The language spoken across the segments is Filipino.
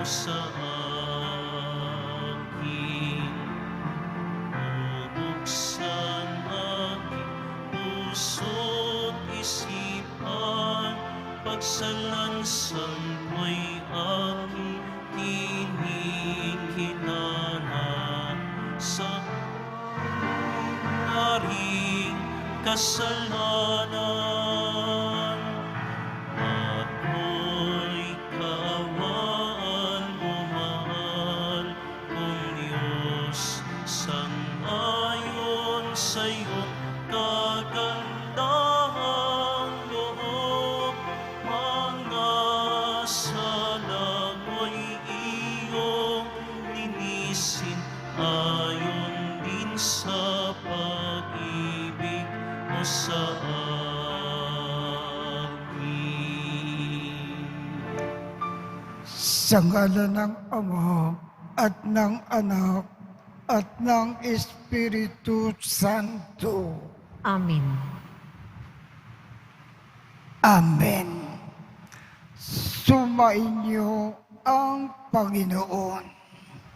sa akin. Bubuksan aking puso't isipan, pagsalansan ko'y aking kinikilala sa naring kasalanan. Ako'y kaawaan mo, mahal kong Diyos, sang-ayon sa'yo kagandahang loob. Mga sala ko'y iyong linisin, ayon din sa pag-ibig mo sa akin. Sa ngalan ng Ama at ng Anak at ng Espiritu Santo. Amen. Amen. Sumainyo ang Panginoon.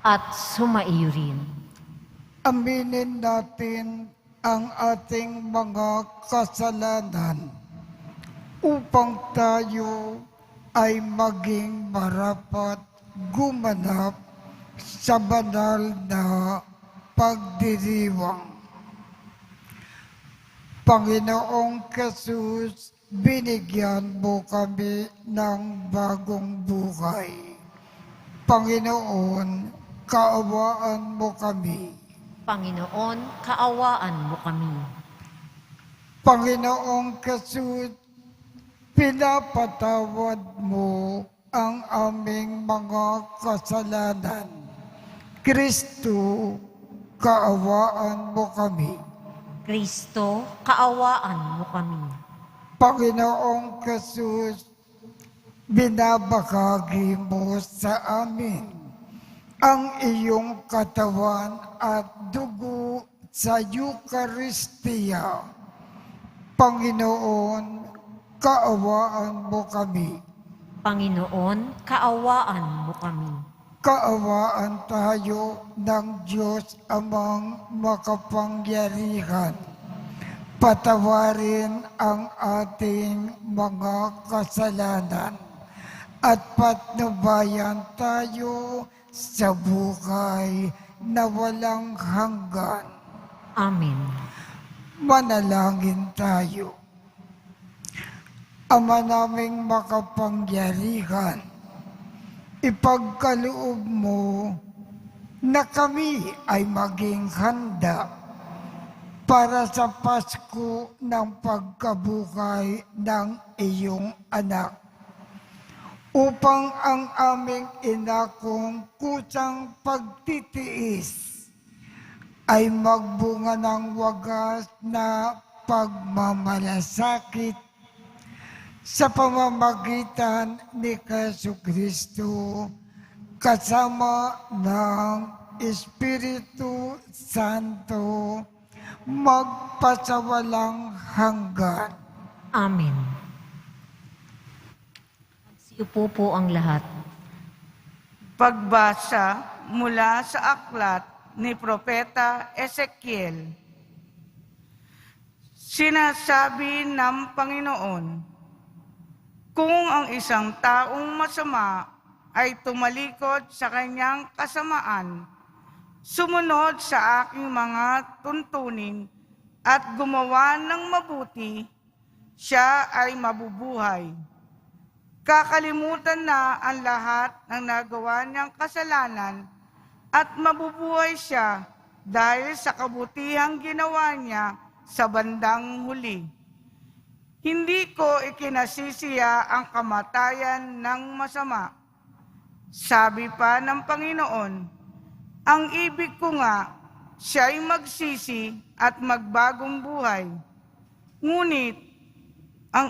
At sumaiyo rin. Aminin natin ang ating mga kasalanan upang tayo ay maging marapat gumanap sa banal na pagdiriwang. Panginoong Jesus, binigyan mo kami ng bagong buhay. Panginoon, kaawaan mo kami. Panginoon, kaawaan mo kami. Panginoong Jesus, pinapatawad mo ang aming mga kasalanan. Kristo, kaawaan mo kami. Kristo, kaawaan mo kami. Panginoong Jesus, binabahagi mo sa amin ang iyong katawan at dugo sa Eucharistia. Panginoon, kaawaan mo kami. Panginoon, kaawaan mo kami. Kaawaan tayo ng Diyos Amang makapangyarihan. Patawarin ang ating mga kasalanan at patnubayan tayo sa buhay na walang hanggan. Amen. Manalangin tayo. Ama naming makapangyarihan, ipagkaloob mo na kami ay maging handa para sa Pasko ng pagkabuhay ng iyong anak, upang ang aming inakong kusang pagtitiis ay magbunga ng wagas na pagmamalasakit sa pamamagitan ni Jesucristo kasama ng Espiritu Santo magpasawalang hanggan. Amen. Siupo po ang lahat. Pagbasa mula sa aklat ni Propeta Ezekiel. Sinasabi ng Panginoon, kung ang isang taong masama ay tumalikod sa kanyang kasamaan, sumunod sa aking mga tuntunin at gumawa ng mabuti, siya ay mabubuhay. Kakalimutan na ang lahat ng nagawa niyang kasalanan at mabubuhay siya dahil sa kabutihang ginawa niya sa bandang huli. Hindi ko ikinasisiya ang kamatayan ng masama. Sabi pa ng Panginoon, ang ibig ko nga, siya'y magsisi at magbagong buhay. Ngunit,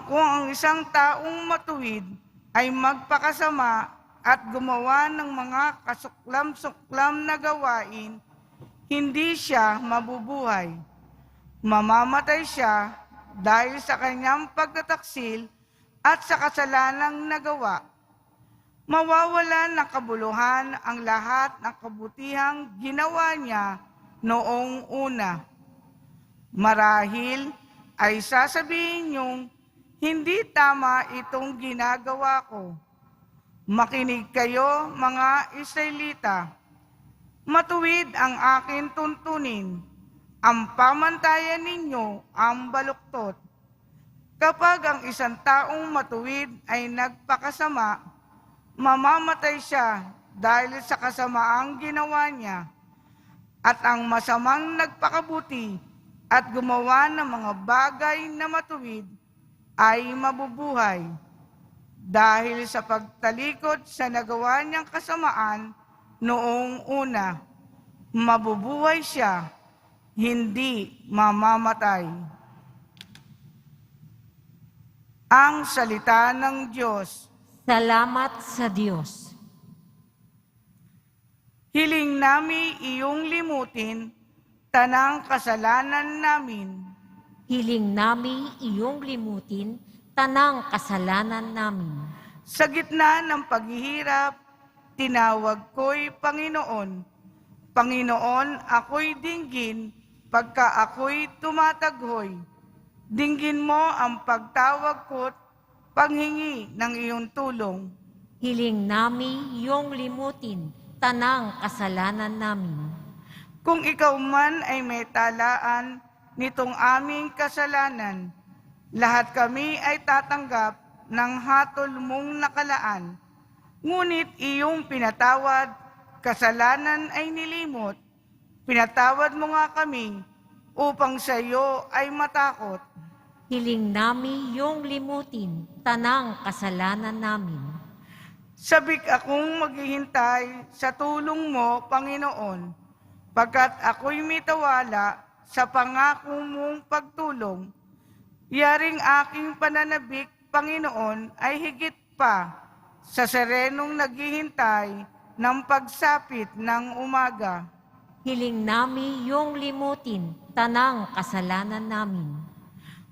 kung ang isang taong matuwid ay magpakasama at gumawa ng mga kasuklam-suklam na gawain, hindi siya mabubuhay. Mamamatay siya dahil sa kanyang pagtataksil at sa kasalanang nagawa. Mawawalan ng kabuluhan ang lahat ng kabutihang ginawa niya noong una. Marahil ay sasabihin niyong, hindi tama itong ginagawa ko. Makinig kayo, mga Israelita. Matuwid ang akin tuntunin. Ang pamantayan ninyo ang baluktot. Kapag ang isang taong matuwid ay nagpakasama, mamamatay siya dahil sa kasamaang ginawa niya. At ang masamang nagpakabuti at gumawa ng mga bagay na matuwid ay mabubuhay. Dahil sa pagtalikod sa nagawa niyang kasamaan noong una, mabubuhay siya, hindi mamamatay. Ang salita ng Diyos. Salamat sa Diyos. Hiling nami iyong limutin, tanang kasalanan namin. Hiling nami iyong limutin, tanang kasalanan namin. Sa gitna ng paghihirap, tinawag ko'y Panginoon. Panginoon, ako'y dinggin, pagka ako'y tumataghoy. Dinggin mo ang pagtawag ko't panghingi ng iyong tulong. Hiling nami iyong limutin, tanang kasalanan namin. Kung ikaw man ay may talaan nitong aming kasalanan, lahat kami ay tatanggap ng hatol mong nakalaan. Ngunit iyong pinatawad, kasalanan ay nilimot. Pinatawad mo nga kami upang sa iyo ay matakot. Hiling nami iyong limutin, tanang kasalanan namin. Sabik akong maghihintay sa tulong mo, Panginoon, pagkat ako'y may tawala sa pangako mong pagtulong. Yaring aking pananabik, Panginoon, ay higit pa sa serenong naghihintay ng pagsapit ng umaga. Hiling nami iyong limutin, tanang kasalanan namin.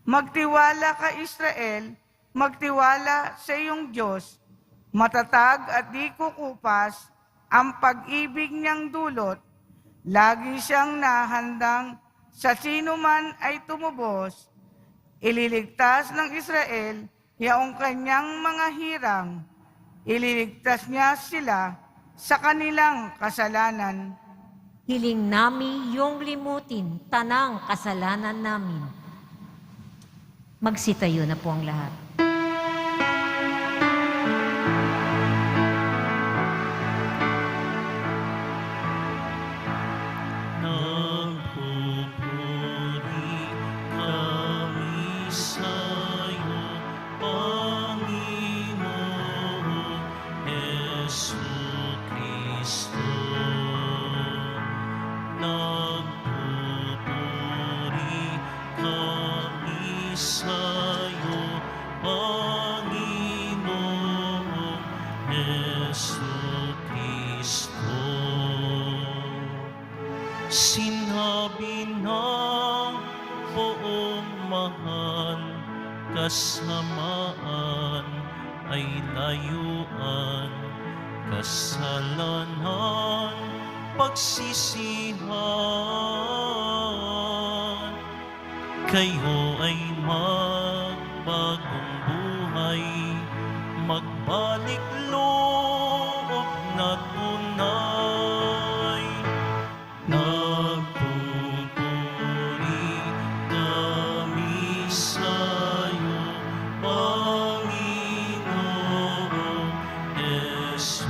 Magtiwala ka, Israel, magtiwala sa iyong Diyos. Matatag at di kukupas ang pag-ibig niyang dulot. Lagi siyang nahandang sa sino man ay tumubos. Ililigtas ng Israel yaong kanyang mga hirang. Ililigtas niya sila sa kanilang kasalanan. Hiling nami iyong limutin, tanang kasalanan namin. Magsitayo na po ang lahat. Nagpupuri kami sa'yo, Panginoon Jesucristo. Nagpupuri kami sa'yo, Panginoon Jesucristo. Sinabi ng buong mahal, kasamaan ay layuan, kasalanan, pagsisihan. Kayo ay magbagong buhay, magbalik loob na tunay. Nagpupuri kami sa'yo, Panginoon Jesucristo.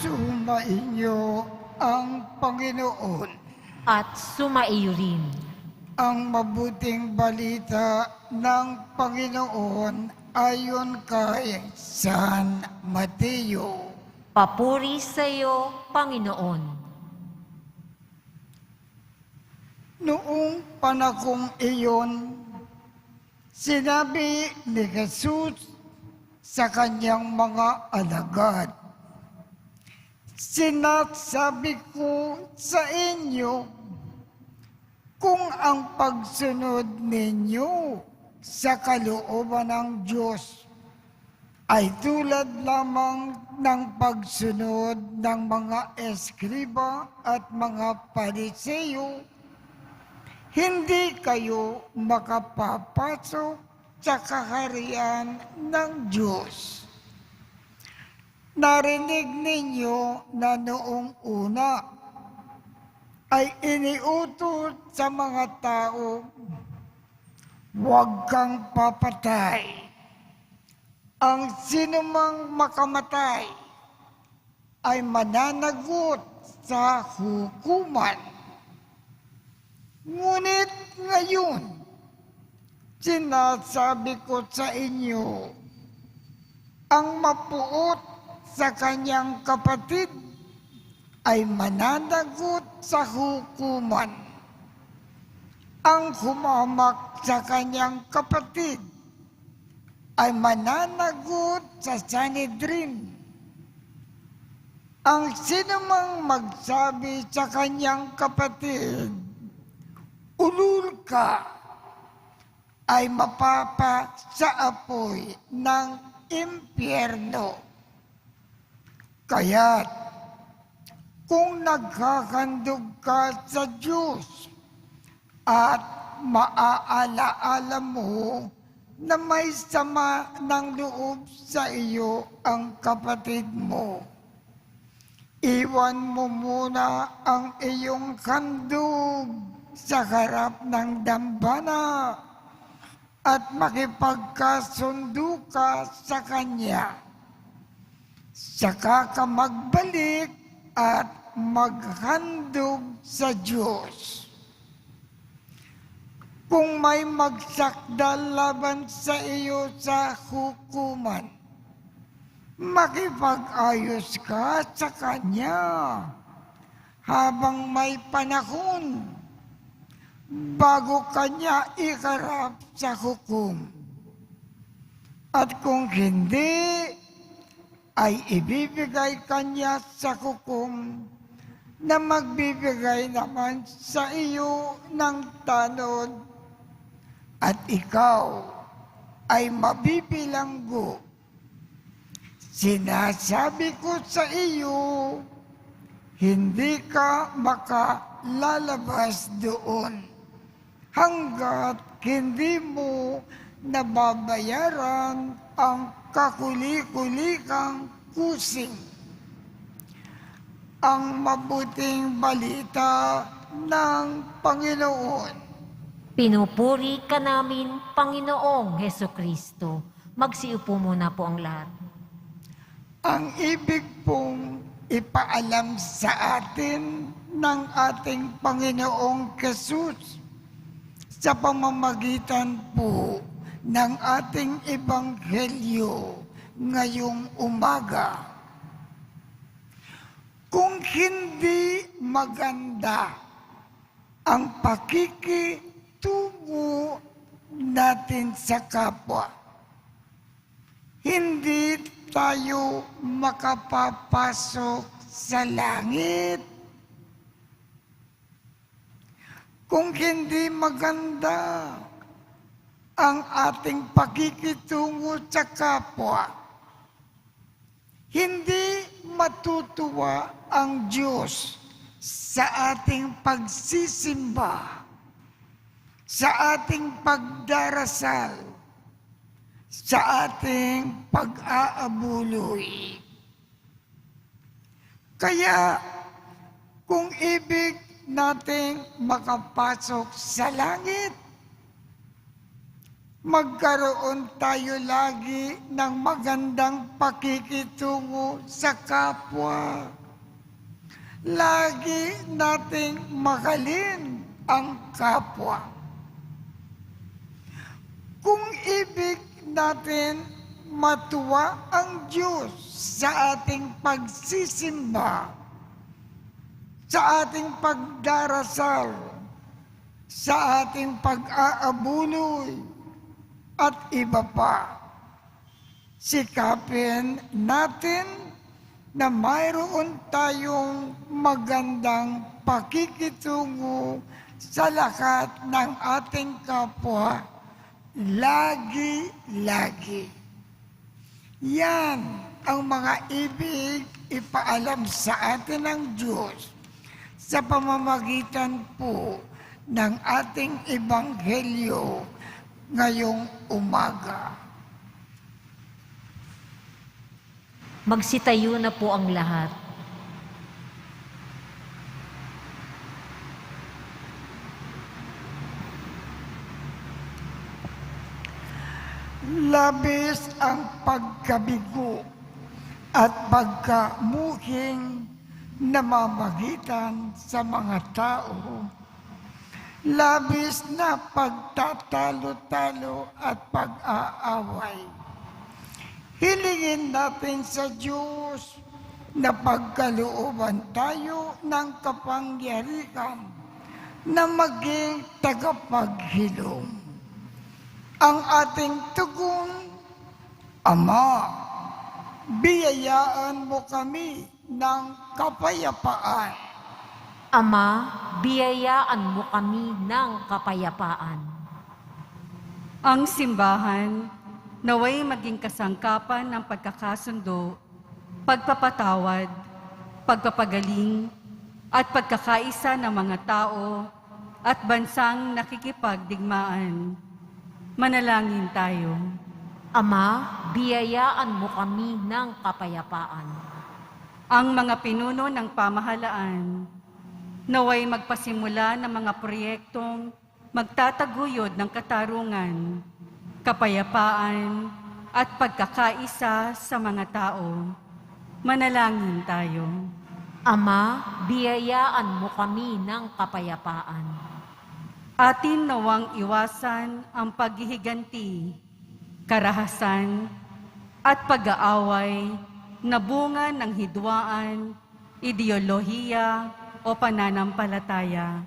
Sumainyo ang Panginoon. At sumaiyo rin. Ang mabuting balita ng Panginoon ayon kay San Mateo. Papuri sa iyo, Panginoon. Noong panahong iyon, sinabi ni Jesus sa kanyang mga alagad, "Sinasabi ko sa inyo, kung ang pagsunod ninyo sa kalooban ng Diyos ay tulad lamang ng pagsunod ng mga eskriba at mga pariseyo, hindi kayo makapapasok sa kaharian ng Diyos. Narinig ninyo na noong una ay iniutos sa mga tao, huwag kang papatay. Ang sinumang makamatay ay mananagot sa hukuman. Ngunit ngayon, sinasabi ko sa inyo, ang mapuot sa kanyang kapatid ay mananagot sa hukuman. Ang humamak sa kanyang kapatid ay mananagot sa Sanhedrin. Ang sinumang magsabi sa kanyang kapatid, ulul ka, ay mapapa sa apoy ng impyerno. Kaya't kung nagkakandog ka sa Diyos at maaalaala mo na may sama ng loob sa iyo ang kapatid mo, iwan mo muna ang iyong handog sa harap ng dambana at makipagkasundo ka sa Kanya. Saka ka magbalik at maghandog sa Diyos. Kung may magsakdal laban sa iyo sa hukuman, makipag-ayos ka sa kanya habang may panahon bago kanya iharap sa hukom. At kung hindi, ay ibibigay kanya sa hukom na magbibigay naman sa iyo ng tanod, at ikaw ay mabibilanggo. Sinasabi ko sa iyo, hindi ka makalalabas doon hanggat hindi mo nababayaran ang kakuli-kulikang kusing. Ang mabuting balita ng Panginoon. Pinupuri ka namin, Panginoong Hesukristo. Magsiupo muna po ang lahat. Ang ibig pong ipaalam sa atin ng ating Panginoong Jesus sa pamamagitan po ng ating ebanghelyo ngayong umaga. Kung hindi maganda ang pakikitungo natin sa kapwa, hindi tayo makapapasok sa langit. Kung hindi maganda ang ating pakikitungo sa kapwa, hindi matutuwa ang Diyos sa ating pagsisimba, sa ating pagdarasal, sa ating pag-aabuloy. Kaya, kung ibig nating makapasok sa langit, magkaroon tayo lagi ng magandang pakikitungo sa kapwa. Lagi nating mahalin ang kapwa. Kung ibig natin matuwa ang Diyos sa ating pagsisimba, sa ating pagdarasal, sa ating pag-aabuloy, at iba pa, sikapin natin na mayroon tayong magandang pakikitungo sa lahat ng ating kapwa lagi-lagi. Yan ang mga ibig ipaalam sa atin ng Diyos sa pamamagitan po ng ating Ebanghelyo ngayong umaga. Magsitayo na po ang lahat. Labis ang pagkabigo at pagkamuhing namamagitan sa mga tao. Labis na pagtatalo-talo at pag-aaway. Hilingin natin sa Diyos na pagkalooban tayo ng kapangyarihan na maging tagapaghilom. Ang ating tugon, Ama, biyayaan mo kami ng kapayapaan. Ama, biyayaan mo kami ng kapayapaan. Ang simbahan, naway maging kasangkapan ng pagkakasundo, pagpapatawad, pagpapagaling, at pagkakaisa ng mga tao at bansang nakikipagdigmaan. Manalangin tayo. Ama, biyayaan mo kami ng kapayapaan. Ang mga pinuno ng pamahalaan, naway magpasimula ng mga proyektong magtataguyod ng katarungan, kapayapaan, at pagkakaisa sa mga tao. Manalangin tayo. Ama, biyayaan mo kami ng kapayapaan. Atin nawang iwasan ang paghihiganti, karahasan, at pag-aaway na bunga ng hidwaan, ideolohiya o pananampalataya.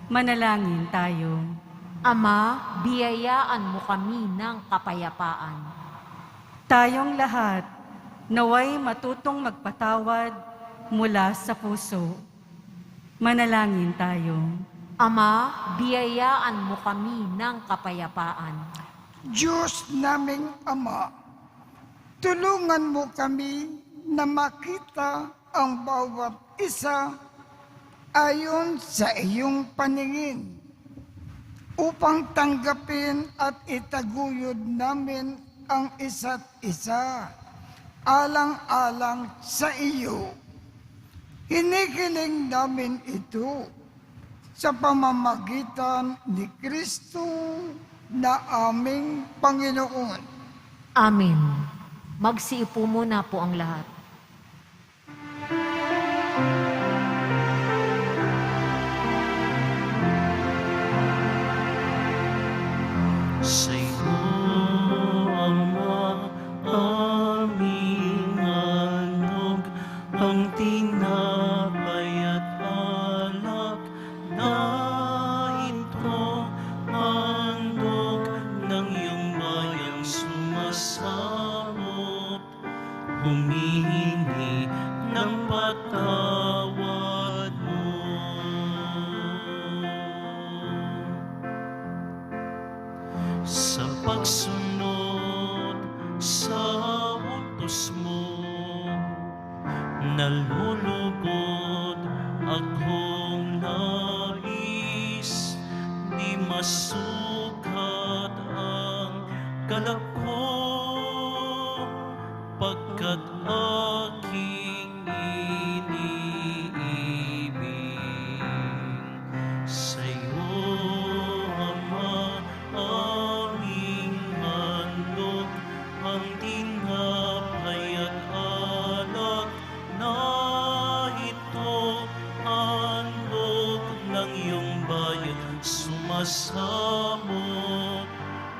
Manalangin tayo. Ama, biyayaan mo kami ng kapayapaan. Tayong lahat naway matutong magpatawad mula sa puso. Manalangin tayo. Ama, biyayaan mo kami ng kapayapaan. Diyos naming Ama, tulungan mo kami na makita ang bawat isa ayon sa iyong paningin upang tanggapin at itaguyod namin ang isa't isa alang-alang sa iyo. Hinihiling namin ito sa pamamagitan ni Kristo na aming Panginoon. Amen. Magsiupo muna po ang lahat. Sa iyo, Ama, aming handog, ang tinapay at alak na ito, handog ng iyong bayang sumasabot, humihingi ng patawad mo. Sa pagsunod sa utos mo, nalulugod akong nais, di masukat ang galak ko, pagkat aking iniibig. Sa'yo, Ama, aming handog, ang tinapay at alak na ito, handog ng iyong bayan sumasamo,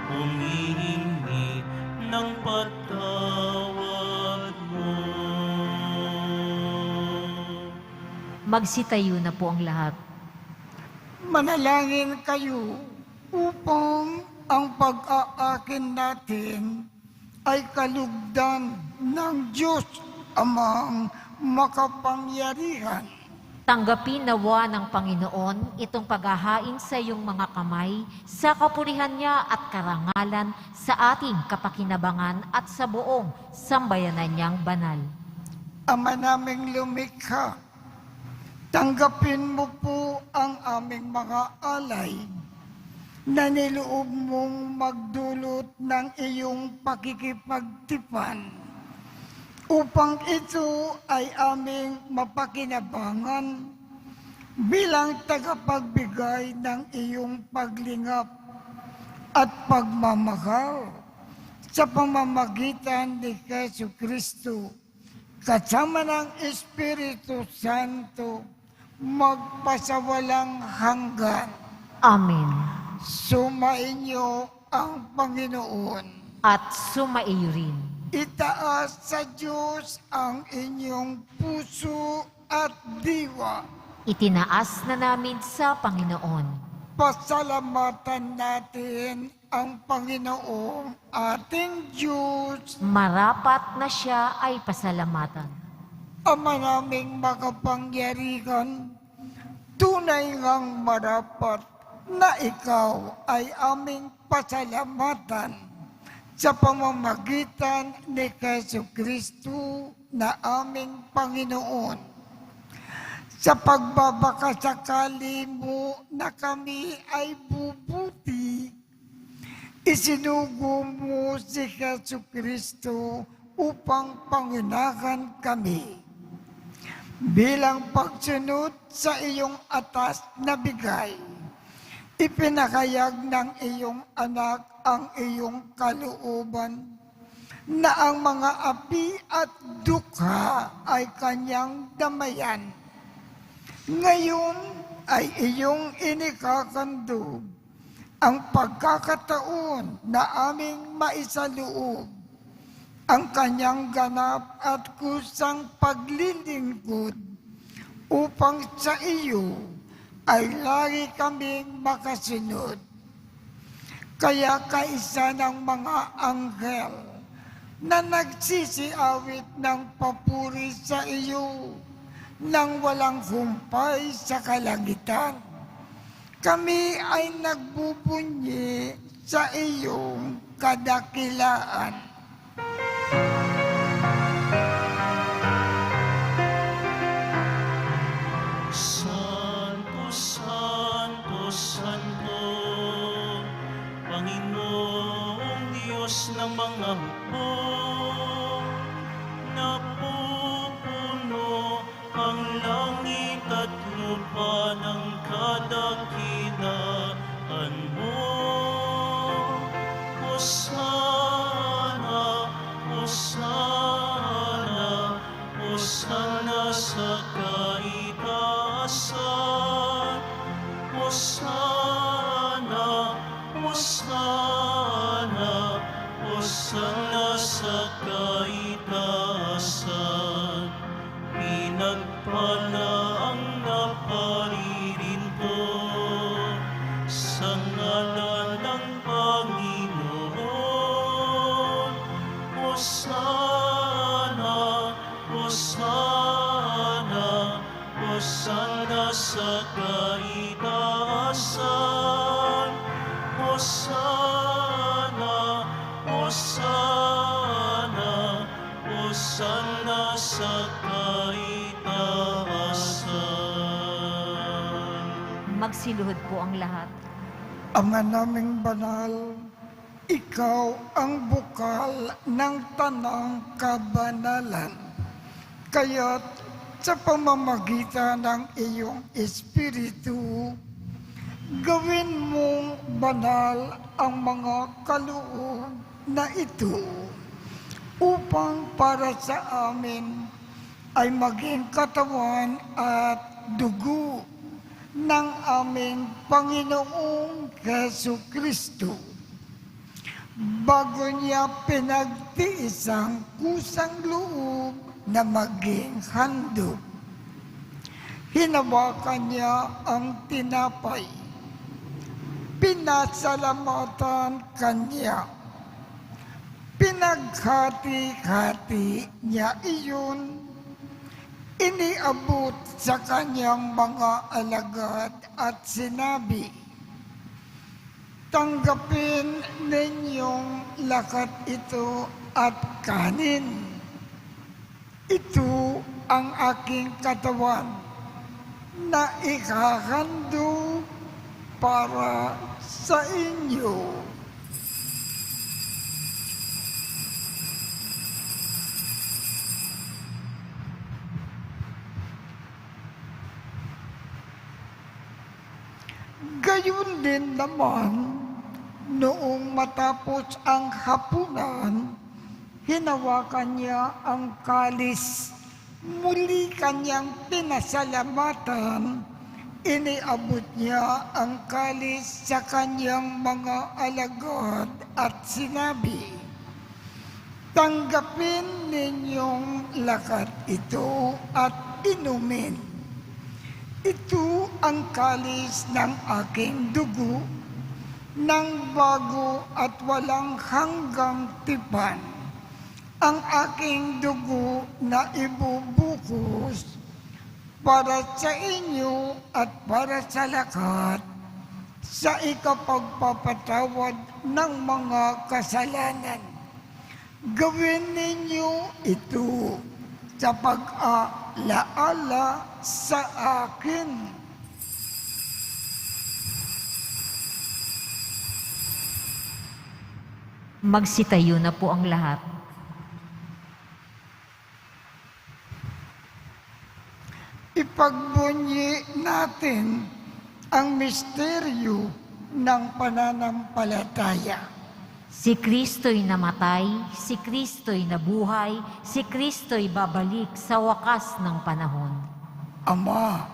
humihingi ng patawad mo. Magsitayo na po ang lahat. Manalangin kayo upang ang pag-aakin natin ay kalugdan ng Diyos Amang makapangyarihan. Tanggapin nawa ng Panginoon itong paghahain sa iyong mga kamay sa kapurihan niya at karangalan sa ating kapakinabangan at sa buong sambayanan niyang banal. Ama naming lumikha, tanggapin mo po ang aming mga alay na niloob mong magdulot ng iyong pakikipagtipan upang ito ay aming mapakinabangan bilang tagapagbigay ng iyong paglingap at pagmamahal sa pamamagitan ni Jesucristo kasama ng Espiritu Santo magpasawalang hanggan. Amen. Sumainyo ang Panginoon. At sumaiyo rin. Itaas sa Diyos ang inyong puso at diwa. Itinaas na namin sa Panginoon. Pasalamatan natin ang Panginoong ating Diyos. Marapat na siya ay pasalamatan. Ama naming makapangyarihan, tunay ngang marapat na ikaw ay aming pasalamatan sa pamamagitan ni Jesucristo na aming Panginoon. Sa pagbabakasakali mo na kami ay bubuti, isinugo mo si Jesucristo upang pangunahan kami. Bilang pagsunod sa iyong atas na bigay, ipinakayag ng iyong anak ang iyong kalooban na ang mga api at dukha ay kanyang damayan. Ngayon ay iyong inikakandog ang pagkakataon na aming maisaloob ang kanyang ganap at kusang paglilingkod upang sa iyo ay lagi kaming makasunod. Kaya kaisa ng mga anghel na nagsisiawit ng papuri sa iyo nang walang humpay sa kalangitan, kami ay nagbubunyi sa iyong kadakilaan. Santo, Santo, Santo, Panginoong Diyos ng mga hukbo, napupuno ang langit at lupa ng kadakilaan mo. Hosana, Hosana, Hosana sa kaitaasan. Hosana, Hosana, Hosana sa kaitaasan. Pinagpala ang naparirinto sa ngalan ng Panginoon. Hosana, Hosana, Hosana sa kaitaasan. Hosana, Hosana, Hosana sa kaitaasan. Magsiluhod po ang lahat. Ama naming banal, ikaw ang bukal ng tanang kabanalan. Kaya't sa pamamagitan ng iyong Espiritu, gawin mong banal ang mga kaloob na ito upang para sa amin ay maging katawan at dugo ng aming Panginoong Jesucristo. Bago niya pinagtiis ang kusang loob na maging handog, hinawakan niya ang tinapay, pinasalamatan kanya, pinaghati-hati niya iyon, iniabot sa kanyang mga alagad at sinabi, "Tanggapin ninyong lakat ito at kanin. Ito ang aking katawan na ikakando para sa inyo." Gayon din naman, noong matapos ang hapunan, hinawakan niya ang kalis, muli kanyang pinasalamatan, iniabot niya ang kalis sa kanyang mga alagad at sinabi, "Tanggapin ninyong lakat ito at inumin. Ito ang kalis ng aking dugo, ng bago at walang hanggang tipan. Ang aking dugo na ibubukos para sa inyo at para sa lahat sa ikapagpapatawad ng mga kasalanan. Gawin ninyo ito sa pag-alaala sa akin." Magsitayo na po ang lahat. Ipagbunyi natin ang misteryo ng pananampalataya. Si Kristo'y namatay, si Kristo'y nabuhay, si Kristo'y babalik sa wakas ng panahon. Ama,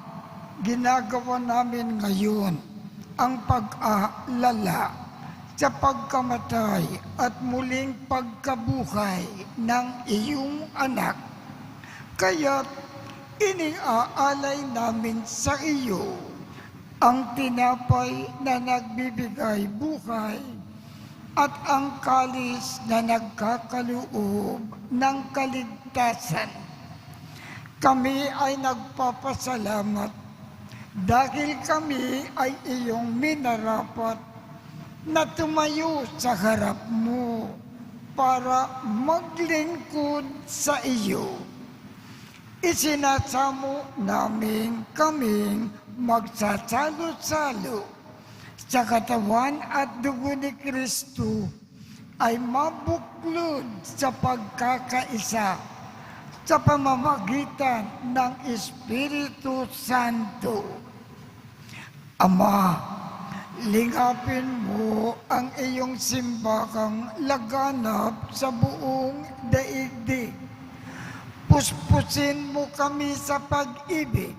ginagawa namin ngayon ang pag-aalala sa pagkamatay at muling pagkabuhay ng iyong anak. Kaya't iniaalay namin sa iyo ang tinapay na nagbibigay buhay at ang kalis na nagkakaloob ng kaligtasan. Kami ay nagpapasalamat dahil kami ay iyong minarapat na tumayo sa harap mo para maglingkod sa iyo. Isinasamo namin kaming magsasalo-salo sa katawan at dugo ni Kristo ay mabuklod sa pagkakaisa sa pamamagitan ng Espiritu Santo. Ama, lingapin mo ang iyong simbakang laganap sa buong daigdig. Puspusin mo kami sa pag-ibig,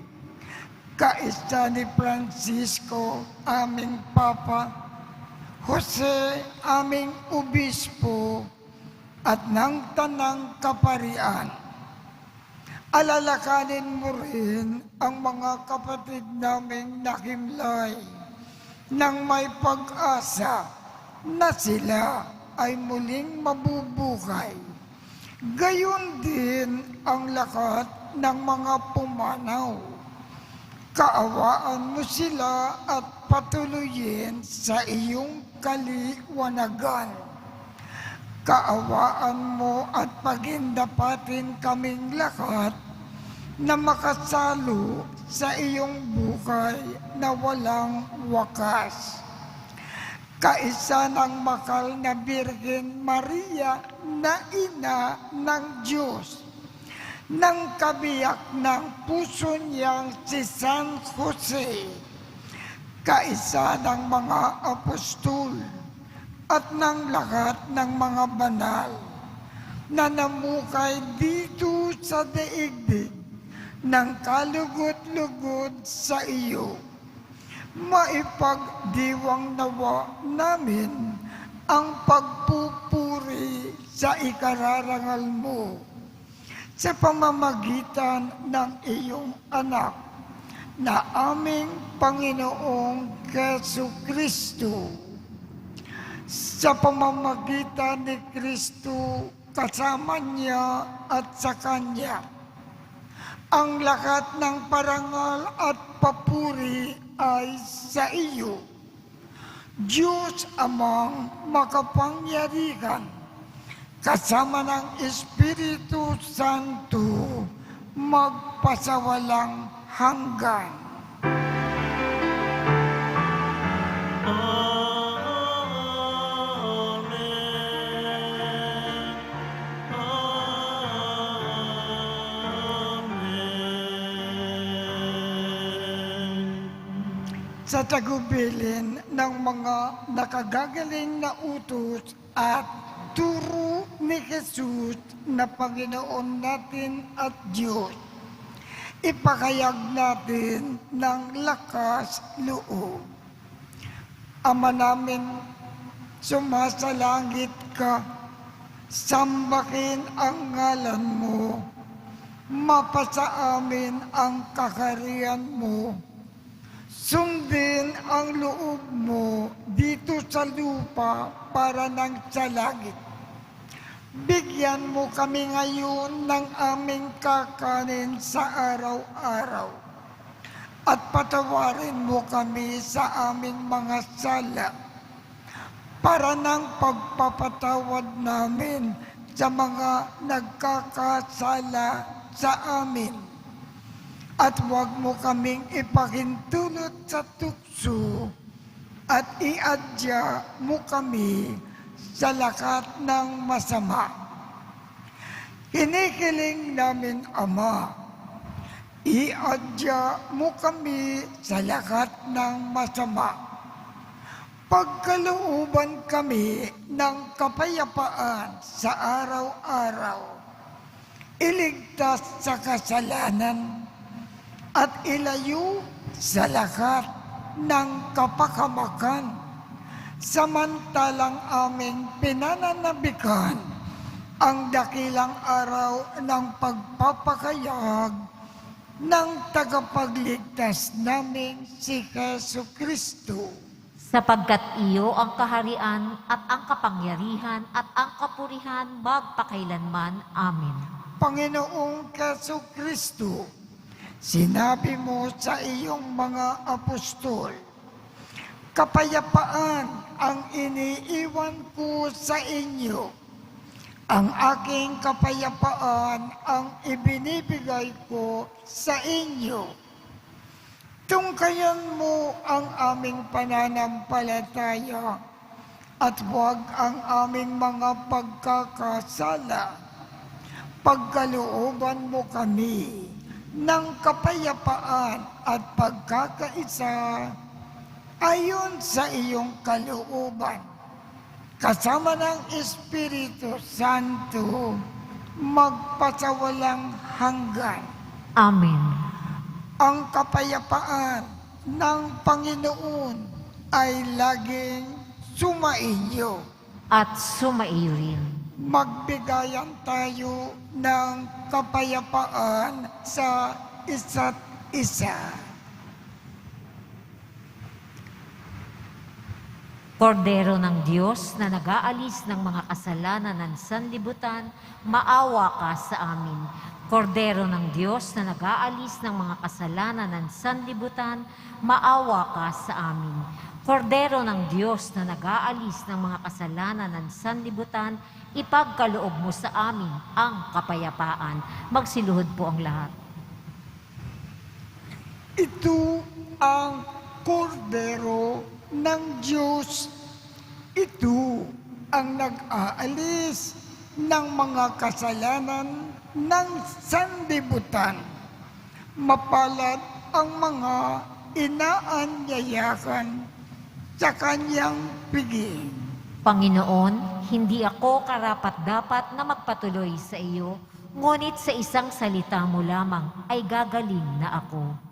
kaisa ni Francisco, aming Papa, Jose, aming Obispo, at ng Tanang Kaparian. Alalakanin mo rin ang mga kapatid naming nakimlay nang may pag-asa na sila ay muling mabubuhay. Gayon din ang lahat ng mga pumanaw. Kaawaan mo sila at patuloyin sa iyong kaliwanagan. Kaawaan mo at pagindapatin kaming lahat na makasalo sa iyong buhay na walang wakas. Kaisa ng makal na Birhen Maria na ina ng Diyos, ng kabiyak ng puso niyang si San Jose, kaisa ng mga apostol at ng lahat ng mga banal na namukay dito sa daigdig ng kalugod-lugod sa iyo. Maipagdiwang nawa namin ang pagpupuri sa ikararangal mo sa pamamagitan ng iyong anak na aming Panginoong Jesucristo. Sa pamamagitan ni Kristo, kasama niya at sa Kanya, Ang lahat ng parangal at papuri ay sa iyo, Diyos amang makapangyarihan, kasama ng Espiritu Santo, magpasawalang hanggan. Sa tagubilin ng mga nakagagaling na utos at turo ni Jesus na Panginoon natin at Diyos, ipakayag natin ng lakas loob. Ama namin, sumasalangit ka, sambahin ang ngalan mo, mapasa amin ang kakariyan mo, sundin ang loob mo dito sa lupa para nang sa langit. Bigyan mo kami ngayon ng aming kakanin sa araw-araw. At patawarin mo kami sa aming mga sala para nang pagpapatawad namin sa mga nagkakasala sa amin. At huwag mo kaming ipahintulot sa tukso at iadya mo kami sa lahat ng masama. Hinihiling namin, Ama, iadya mo kami sa lahat ng masama. Pagkalooban kami ng kapayapaan sa araw-araw, iligtas sa kasalanan, at ilayo sa lahat ng kapakamakan, samantalang aming pinananabikan ang dakilang araw ng pagpapakayag ng tagapagligtas namin si Jesucristo. Sapagkat iyo ang kaharian at ang kapangyarihan at ang kapurihan magpakailanman. Amen. Panginoong Jesucristo, sinabi mo sa iyong mga apostol, kapayapaan ang iniiwan ko sa inyo. Ang aking kapayapaan ang ibinibigay ko sa inyo. Tungkayan mo ang aming pananampalataya at huwag ang aming mga pagkakasala. Pagkalooban mo kami ng kapayapaan at pagkakaisa ayon sa iyong kalooban, kasama ng Espiritu Santo, magpasawalang hanggan. Amen. Ang kapayapaan ng Panginoon ay laging sumaiyo. At sumaiyo rin. Magbigayan tayo ng kapayapaan sa isa't isa. Kordero ng Diyos na nag-aalis ng mga kasalanan ng sanlibutan, maawa ka sa amin. Kordero ng Diyos na nag-aalis ng mga kasalanan ng sanlibutan, maawa ka sa amin. Kordero ng Diyos na nag-aalis ng mga kasalanan ng sanlibutan, ipagkaloob mo sa amin ang kapayapaan. Magsiluhod po ang lahat. Ito ang kordero ng Diyos. Ito ang nag-aalis ng mga kasalanan ng sanlibutan. Mapalad ang mga inaanyayahan sa kanyang piging. Panginoon, hindi ako karapat-dapat na magpatuloy sa iyo, ngunit sa isang salita mo lamang ay gagaling na ako.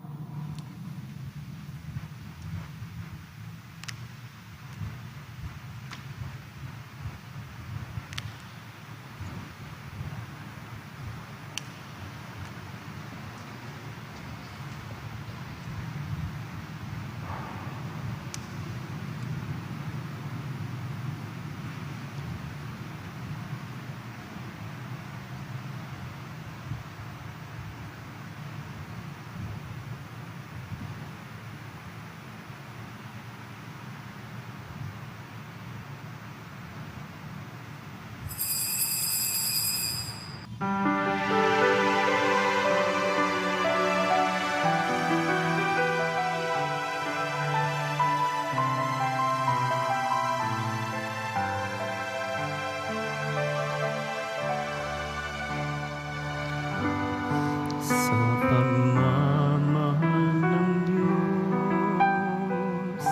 Sa pagmamahal ng Diyos,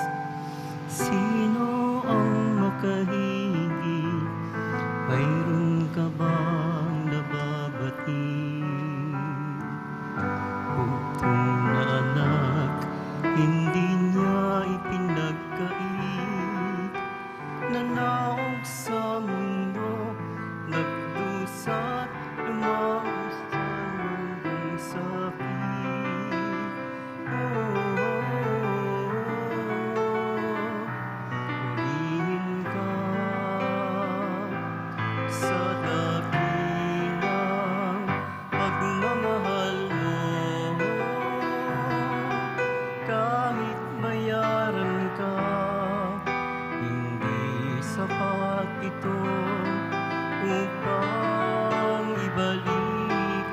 sino ang makahigit? Mayroon ka bang nababatid? Bugtong na anak, hindi niya ipinagkait. Nanaog sa mundo, nagdusat, lumaos sa mundong sakit. Purihin ka sa dakilang pagmamahal mo. Kahit bayaran ka, hindi sapat ito upang ibalik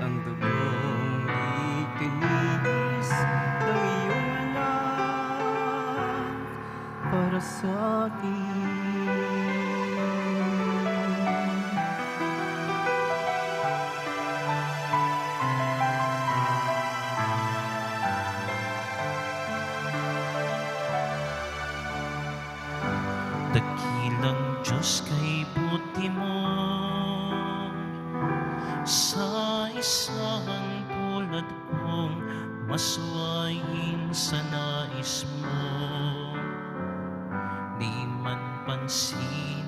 ang dugong itinigis ng iyong anak para sa atin. Dakilang Diyos kay buti mo sa isang tulad kong masuwayin sa nais mo. Di man pansin,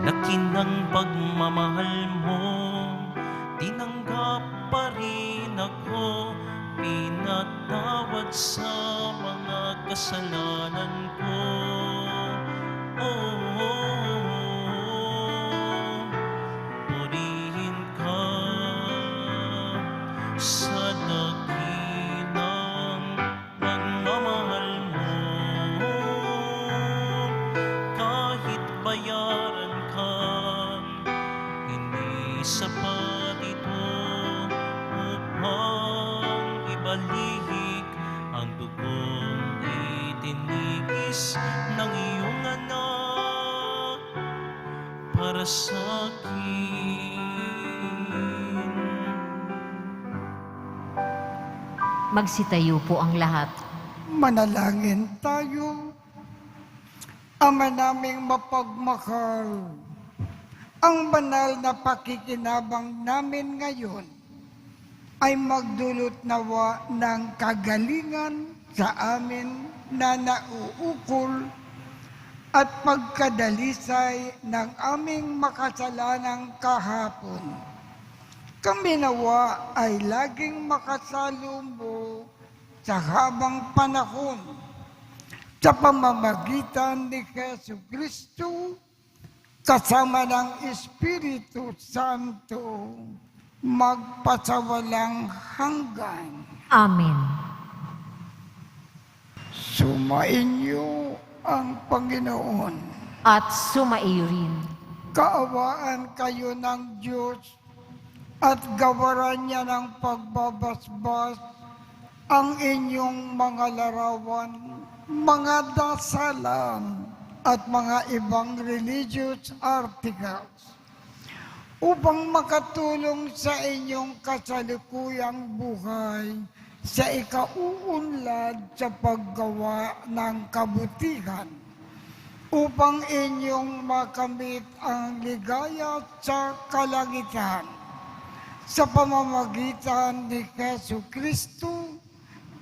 laki ng pagmamahal mo, tinanggap pa rin ako, pinatawad sa mga kasalanan ko. Purihin ka sa dakilang pagmamahal mo. Kahit bayaran ka, hindi sapat ito upang ibalik ang dugong itinigis ng iyong anak para sa akin. Magsitayo po ang lahat. Manalangin tayo. Ama naming mapagmahal, ang banal na pakikinabang namin ngayon ay magdulot nawa ng kagalingan sa amin na nauukol at pagkadalisay ng aming makasalanang kahapon. Kami nawa ay laging makasalumbo sa habang panahon sa pamamagitan ni Jesucristo kasama ng Espiritu Santo magpasawalang hanggan. Amen. Sumainyo ang Panginoon. At sumaiyo rin. Kaawaan kayo ng Diyos at gawaran niya ng pagbabasbas ang inyong mga larawan, mga dasalan at mga ibang religious articles upang makatulong sa inyong kasalukuyang buhay sa ikauunlad sa paggawa ng kabutihan, upang inyong makamit ang ligaya sa kalangitan sa pamamagitan ni Jesucristo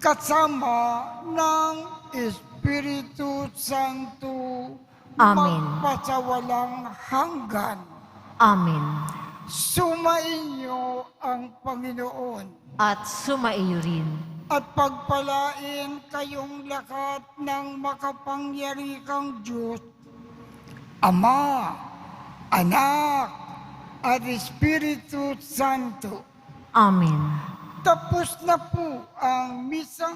kasama ng Espiritu Santo Amen. magpasawalang hanggan. Amen. Sumainyo ang Panginoon At sumaiyo rin. at pagpalain kayong lahat ng makapangyarihang Diyos, Ama, Anak, at Espiritu Santo. Amen. Tapos na po ang misa.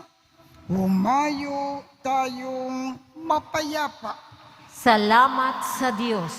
Humayo tayong mapayapa. Salamat sa Diyos.